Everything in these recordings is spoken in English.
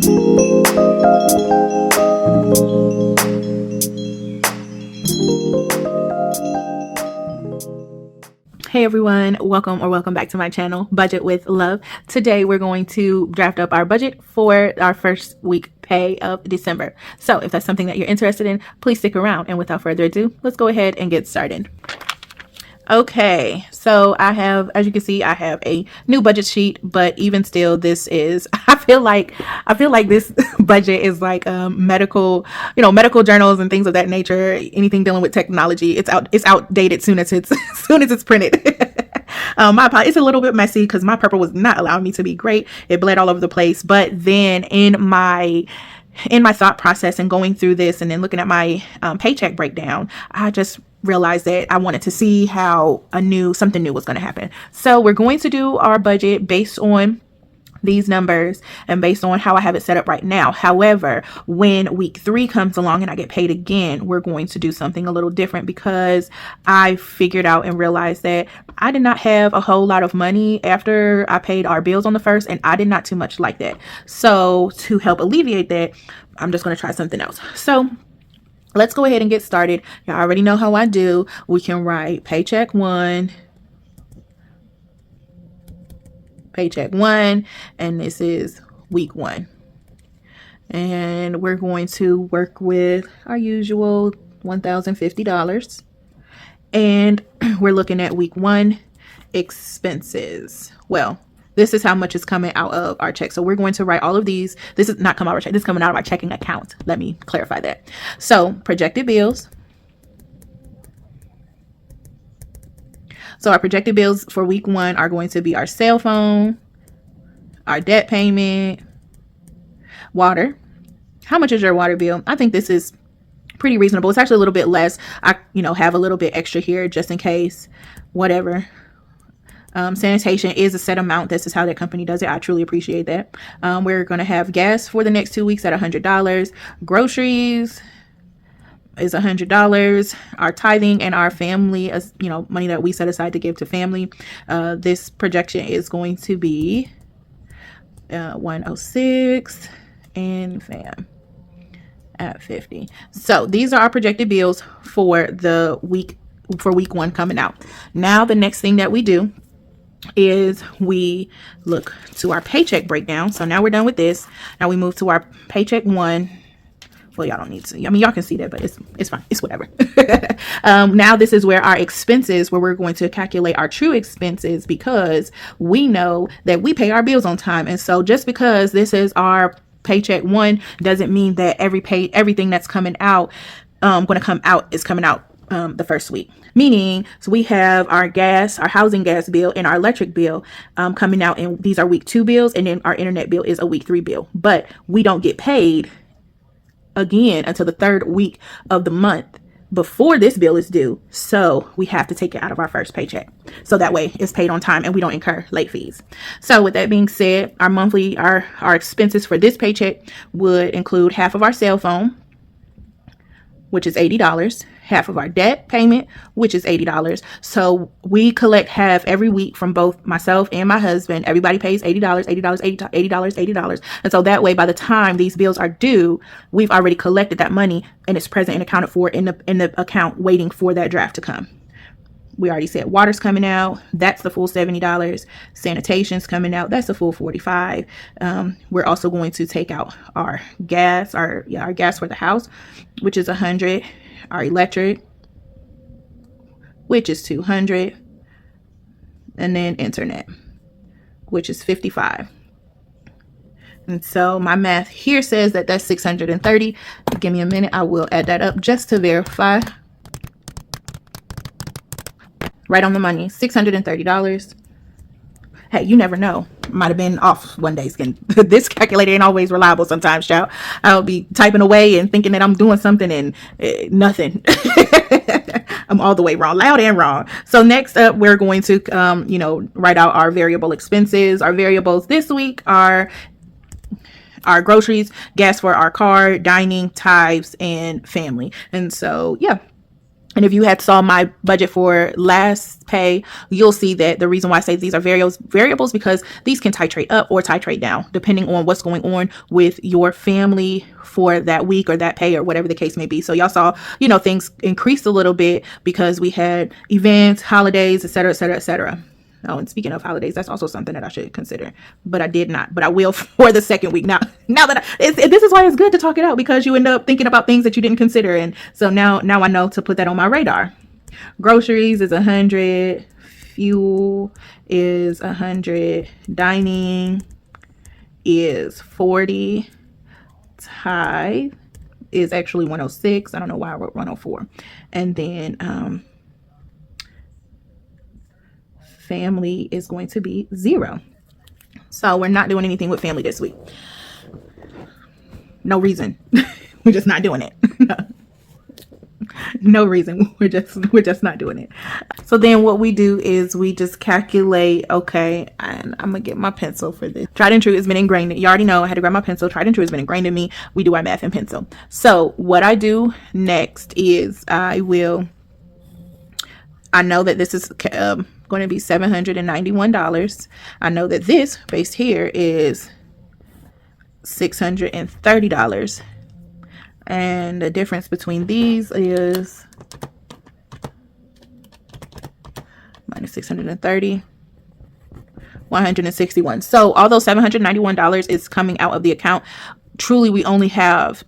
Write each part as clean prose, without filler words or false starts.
Hey everyone, welcome back to my channel, Budget with Love. Today we're going to draft up our budget for our first week pay of December. So if that's something that you're interested in, please stick around. And without further ado, let's go ahead and get started. Okay, so I have, as you can see, I have a new budget sheet, but even still, this is, I feel like this budget is like medical, medical journals and things of that nature. Anything dealing with technology, it's outdated soon as it's printed. My apologies, it's a little bit messy because my purple was not allowing me to be great. It bled all over the place, but then in my thought process and going through this and then looking at my paycheck breakdown, I just realized that I wanted to see how something new was going to happen. So we're going to do our budget based on these numbers and based on how I have it set up right now. However, when week 3 comes along and I get paid again, we're going to do something a little different because I figured out and realized that I did not have a whole lot of money after I paid our bills on the 1st, and I did not too much like that. So to help alleviate that, I'm just going to try something else. So let's go ahead and get started. You already know how I do. We can write paycheck 1, and this is week 1. And we're going to work with our usual $1,050. And we're looking at week 1 expenses. Well, this is how much is coming out of our check. So we're going to write all of these. This is not coming out of our check. This is coming out of our checking account. Let me clarify that. So projected bills. So our projected bills for week 1 are going to be our cell phone, our debt payment, water. How much is your water bill? I think this is pretty reasonable. It's actually a little bit less. I, have a little bit extra here just in case, whatever. Sanitation is a set amount. This is how that company does it. I truly appreciate that. We're going to have gas for the next 2 weeks at $100. Groceries is $100. Our tithing and our family, money that we set aside to give to family. This projection is going to be 106 and fam at 50. So these are our projected bills for week 1 coming out. Now the next thing that we do is we look to our paycheck breakdown. So now we're done with this. Now we move to our paycheck 1. Well, y'all don't need to. Y'all can see that, but it's fine. It's whatever. Now this is where our expenses, where we're going to calculate our true expenses, because we know that we pay our bills on time. And so just because this is our paycheck 1 doesn't mean that everything that's coming out, is coming out the first week. Meaning, so we have our gas, our housing gas bill, and our electric bill coming out, and these are week 2 bills, and then our internet bill is a week 3 bill. But we don't get paid again until the 3rd week of the month before this bill is due. So we have to take it out of our first paycheck. So that way it's paid on time and we don't incur late fees. So with that being said, our expenses for this paycheck would include half of our cell phone, which is $80, half of our debt payment, which is $80. So we collect half every week from both myself and my husband. Everybody pays $80. And so that way, by the time these bills are due, we've already collected that money and it's present and accounted for in the account, waiting for that draft to come. We already said water's coming out. That's the full $70. Sanitation's coming out. That's the full $45. We're also going to take out our gas, our gas for the house, which is $100. Our electric, which is $200. And then internet, which is $55. And so my math here says that that's $630. Give me a minute. I will add that up just to verify. Right on the money, $630. Hey, you never know. Might have been off one day. This calculator ain't always reliable sometimes, child. I'll be typing away and thinking that I'm doing something and nothing. I'm all the way wrong, loud and wrong. So next up, we're going to, write out our variable expenses. Our variables this week are our groceries, gas for our car, dining, tithes, and family. And so, yeah. And if you had saw my budget for last pay, you'll see that the reason why I say these are variables because these can titrate up or titrate down depending on what's going on with your family for that week or that pay or whatever the case may be. So y'all saw, things increased a little bit because we had events, holidays, et cetera, et cetera, et cetera. Oh, and speaking of holidays, that's also something that I should consider, but I did not. But I will for the second week. Now that this is why it's good to talk it out, because you end up thinking about things that you didn't consider, and so now I know to put that on my radar. Groceries is 100, fuel is 100, dining is 40, tithe is actually 106. I don't know why I wrote 104, and then family is going to be 0. So we're not doing anything with family this week. No reason. We're just not doing it. No reason. We're just not doing it. So then what we do is we just calculate, okay, and I'm gonna get my pencil for this. Tried and true has been ingrained. You already know I had to grab my pencil. Tried and true has been ingrained in me. We do our math in pencil. So what I do next is I know that this is going to be $791. I know that this base here is $630. And the difference between these is minus 630, 161. So although $791 is coming out of the account, truly we only have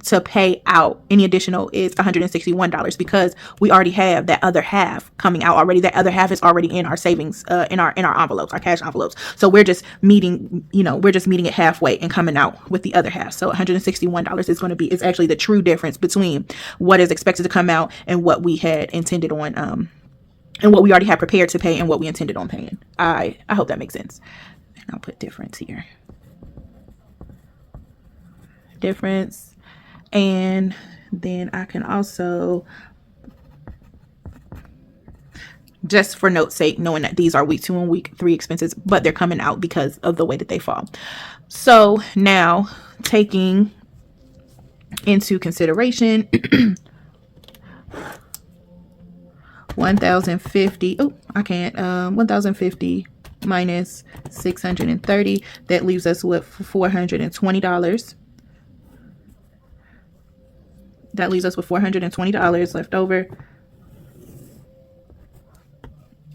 to pay out any additional is $161 because we already have that other half coming out already. That other half is already in our savings, in our envelopes, our cash envelopes. So we're just meeting, it halfway and coming out with the other half. So $161 is actually the true difference between what is expected to come out and what we had intended on, and what we already had prepared to pay and what we intended on paying. I hope that makes sense. And I'll put difference here. Difference. And then I can also, just for note's sake, knowing that these are week 2 and week 3 expenses, but they're coming out because of the way that they fall. So now taking into consideration 1,050. Oh, I can't. 1,050 minus 630. That leaves us with $420. That leaves us with $420 left over.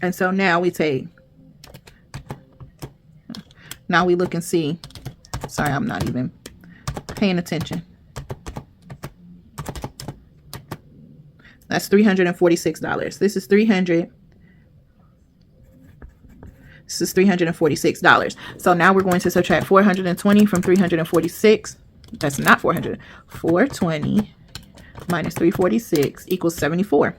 And so now we look and see. Sorry, I'm not even paying attention. That's $346. This is $346. So now we're going to subtract 420 from 346. That's not 400. 420 minus 346 equals 74.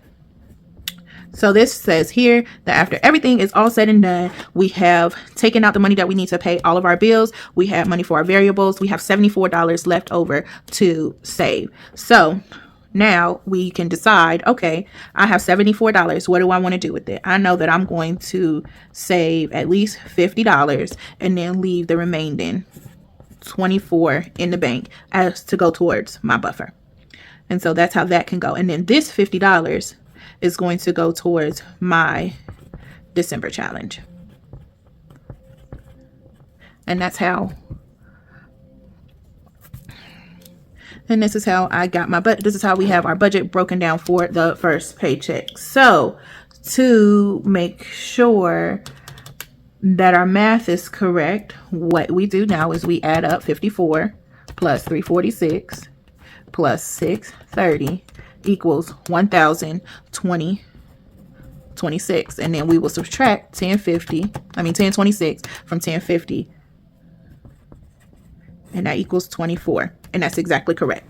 So this says here that after everything is all said and done, we have taken out the money that we need to pay all of our bills. We have money for our variables. We have $74 left over to save. So now we can decide, okay, I have $74. What do I want to do with it? I know that I'm going to save at least $50 and then leave the remaining 24 in the bank as to go towards my buffer. And so that's how that can go. And then this $50 is going to go towards my December challenge. And that's how, and this is how I got my budget. This is how we have our budget broken down for the first paycheck. So to make sure that our math is correct, what we do now is we add up 54 plus 346 plus 630 equals 1,026, and then we will subtract 1026 from 1050, and that equals 24, and that's exactly correct.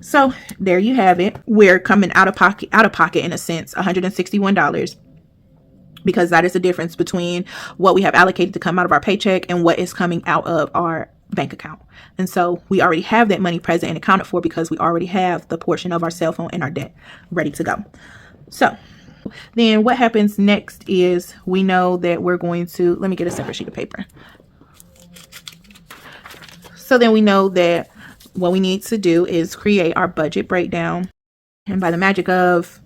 So there you have it. We're coming out of pocket in a sense, $161, because that is the difference between what we have allocated to come out of our paycheck and what is coming out of our bank account. And so we already have that money present and accounted for because we already have the portion of our cell phone and our debt ready to go. So then what happens next is we know that we're going to, let me get a separate sheet of paper. So then we know that what we need to do is create our budget breakdown. And by the magic of,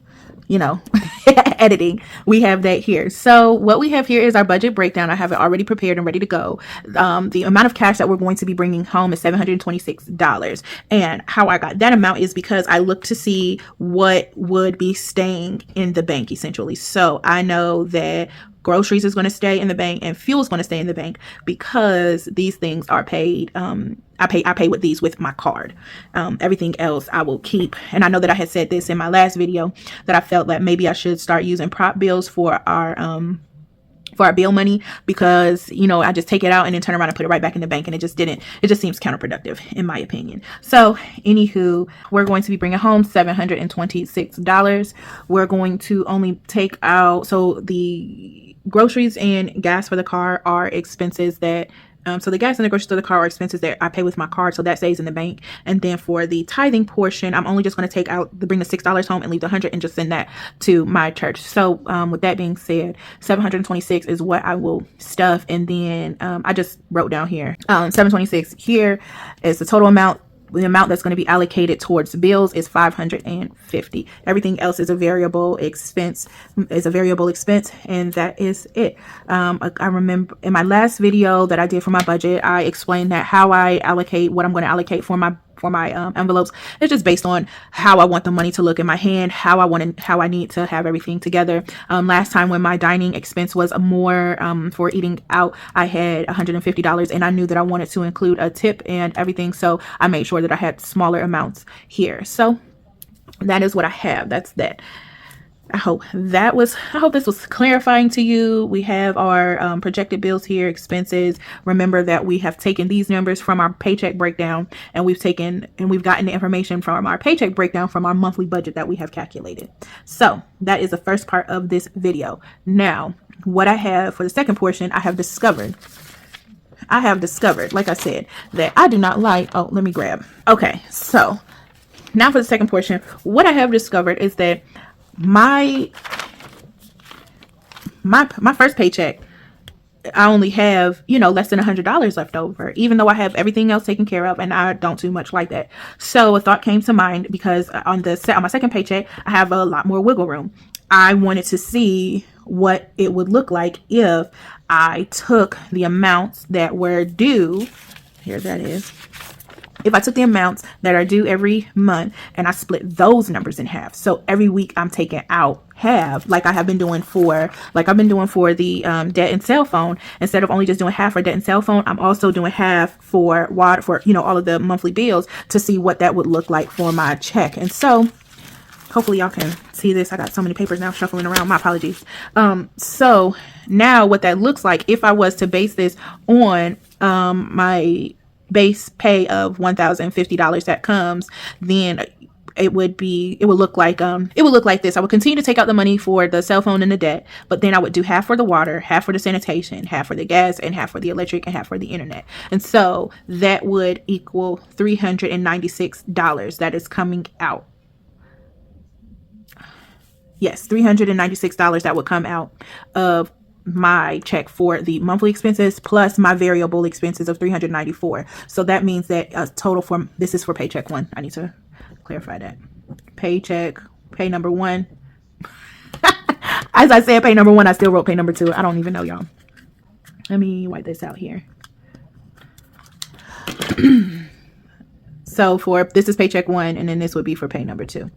editing, we have that here. So what we have here is our budget breakdown. I have it already prepared and ready to go. The amount of cash that we're going to be bringing home is $726. And how I got that amount is because I looked to see what would be staying in the bank, essentially. So I know that groceries is going to stay in the bank and fuel is going to stay in the bank because these things are paid. I pay with these with my card. Everything else I will keep. And I know that I had said this in my last video that I felt that maybe I should start using prop bills for our bill money, because I just take it out and then turn around and put it right back in the bank, and it just seems counterproductive in my opinion. So anywho, we're going to be bringing home $726. We're going to only take out, so the groceries and gas for the car are expenses that so the gas and the groceries for the car are expenses that I pay with my card, so that stays in the bank. And then for the tithing portion, I'm only just going to bring the $6 home and leave the $100 and just send that to my church. So with that being said, 726 is what I will stuff. And then I just wrote down here 726 here is the total amount. The amount that's going to be allocated towards bills is $550. Everything else is a variable expense, and that is it. I remember in my last video that I did for my budget, I explained that how I allocate what I'm going to allocate for my envelopes. It's just based on how I want the money to look in my hand, how I need to have everything together. Last time when my dining expense was more for eating out, I had $150, and I knew that I wanted to include a tip and everything, so I made sure that I had smaller amounts here. So that is what I have. That's that. I hope this was clarifying to you. We have our projected bills here, expenses. Remember that we have taken these numbers from our paycheck breakdown, and we've gotten the information from our paycheck breakdown from our monthly budget that we have calculated. So that is the first part of this video. Now, what I have for the second portion, I have discovered, like I said, that I do not like, let me grab. Okay, so now for the second portion, what I have discovered is that my first paycheck, I only have, less than $100 left over, even though I have everything else taken care of, and I don't do much like that. So a thought came to mind, because on my second paycheck, I have a lot more wiggle room. I wanted to see what it would look like if I took the amounts that were due. Here that is. If I took the amounts that are due every month and I split those numbers in half. So every week I'm taking out half, like I've been doing for the debt and cell phone. Instead of only just doing half for debt and cell phone, I'm also doing half for water, for all of the monthly bills, to see what that would look like for my check. And so hopefully y'all can see this. I got so many papers now shuffling around. My apologies. So now what that looks like, if I was to base this on my base pay of $1,050 that comes, then it would look like this. I would continue to take out the money for the cell phone and the debt, but then I would do half for the water, half for the sanitation, half for the gas, and half for the electric, and half for the internet. And so that would equal $396 that is coming out. Yes, $396 that would come out of my check for the monthly expenses, plus my variable expenses of $394. So that means that a total this is for paycheck one. I need to clarify that. Pay number one. As I said, pay number one, I still wrote pay number two. I don't even know, y'all. Let me wipe this out here. So this is paycheck one, and then this would be for pay number two.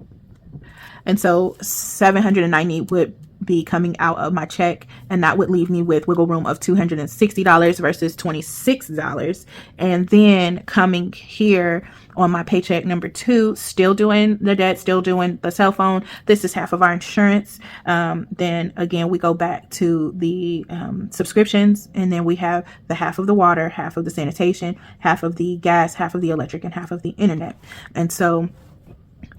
And so $790 would be coming out of my check, and that would leave me with wiggle room of $260 versus $26. And then coming here on my paycheck number two, still doing the debt, still doing the cell phone. This is half of our insurance. Then again, we go back to the subscriptions, and then we have the half of the water, half of the sanitation, half of the gas, half of the electric, and half of the internet. And so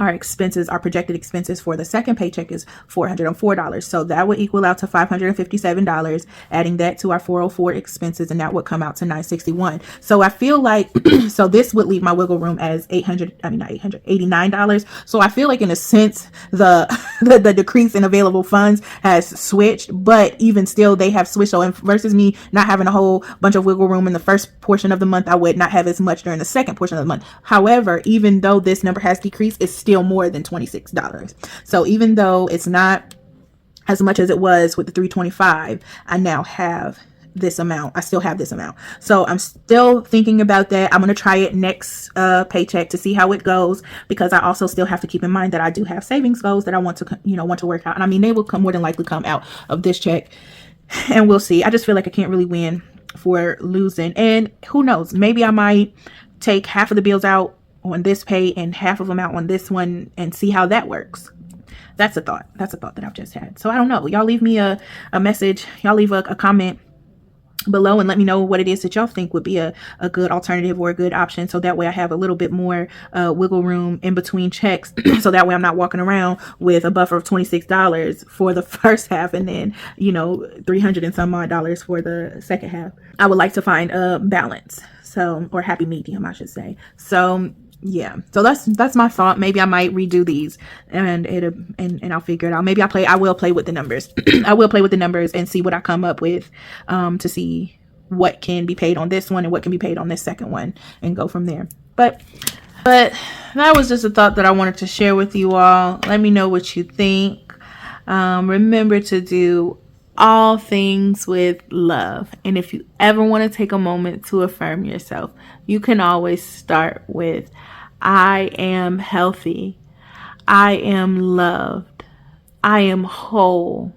our projected expenses for the second paycheck is $404. So that would equal out to $557, adding that to our 404 expenses, and that would come out to $961. So I feel like, so this would leave my wiggle room as $89. So I feel like in a sense, the decrease in available funds has switched, but even still they have switched. So versus me not having a whole bunch of wiggle room in the first portion of the month, I would not have as much during the second portion of the month. However, even though this number has decreased, it's still more than $26. So even though it's not as much as it was with the 325, I now have this amount. I still have this amount. So I'm still thinking about that. I'm going to try it next paycheck to see how it goes, because I also still have to keep in mind that I do have savings goals that I want to, want to work out. And I mean, they will come more than likely come out of this check, and we'll see. I just feel like I can't really win for losing. And who knows, maybe I might take half of the bills out on this pay and half of them out on this one and see how that works. That's a thought. That's a thought that I've just had. So I don't know. Y'all leave me a message. Y'all leave a comment below and let me know what it is that y'all think would be a good alternative or a good option. So that way I have a little bit more wiggle room in between checks. So that way I'm not walking around with a buffer of $26 for the first half and then, $300 and some odd dollars for the second half. I would like to find a balance. So, or happy medium, I should say. So yeah, so that's my thought. Maybe I might redo these and I'll figure it out. Maybe I will play with the numbers. I will play with the numbers and see what I come up with, to see what can be paid on this one and what can be paid on this second one, and go from there. But that was just a thought that I wanted to share with you all. Let me know what you think. Remember to do all things with love. And if you ever want to take a moment to affirm yourself, you can always start with, I am healthy. I am loved. I am whole.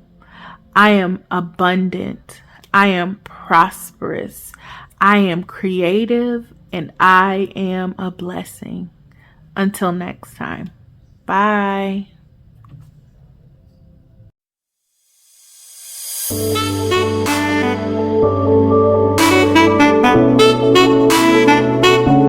I am abundant. I am prosperous. I am creative, and I am a blessing. Until next time. Bye.